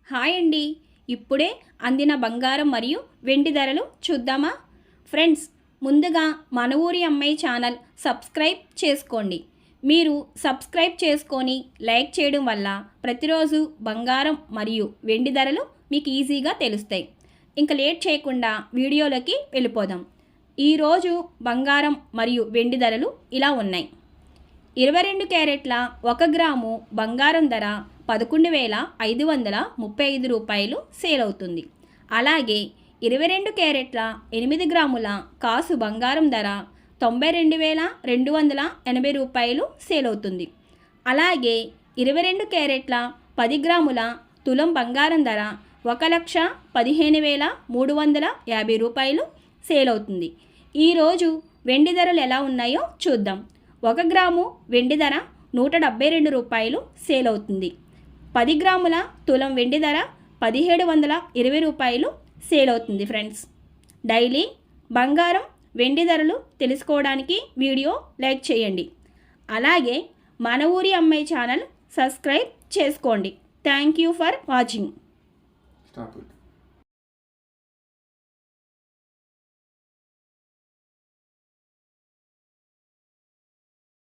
Hi అండి. ఇప్పుడే అందిన బంగారం మరియు వెండి ధరలు చూద్దామా? ఫ్రెండ్స్, ముందుగా మన ఊరి అమ్మాయి ఛానల్ సబ్స్క్రైబ్ చేసుకోండి. మీరు సబ్స్క్రైబ్ చేసుకొని లైక్ చేయడం వల్ల ప్రతిరోజు బంగారం మరియు వెండి ధరలు మీకు ఈజీగా తెలుస్తాయి. ఇంకా లేట్ చేయకుండా వీడియోలోకి వెళ్ళిపోదాం. ఈరోజు బంగారం మరియు వెండి ధరలు ఇలా ఉన్నాయి. 22 క్యారెట్ల 1 గ్రాము బంగారం ధర 11,535 రూపాయలు సేల్ అవుతుంది. అలాగే 22 క్యారెట్ల 8 గ్రాముల కాసు బంగారం ధర 92,280 రూపాయలు సేల్ అవుతుంది. అలాగే 22 క్యారెట్ల 10 గ్రాముల తులం బంగారం ధర 1,15,350 రూపాయలు సేల్ అవుతుంది. ఈరోజు వెండి ధరలు ఎలా ఉన్నాయో చూద్దాం. 1 గ్రాము వెండి ధర 172 రూపాయలు సేల్ అవుతుంది. 10 గ్రాముల తులం వెండి ధర 1,720 రూపాయలు సేల్ అవుతుంది. ఫ్రెండ్స్, డైలీ బంగారం వెండి ధరలు తెలుసుకోవడానికి వీడియో లైక్ చేయండి. అలాగే మన ఊరి అమ్మాయి ఛానల్ సబ్స్క్రైబ్ చేసుకోండి. Thank you for watching.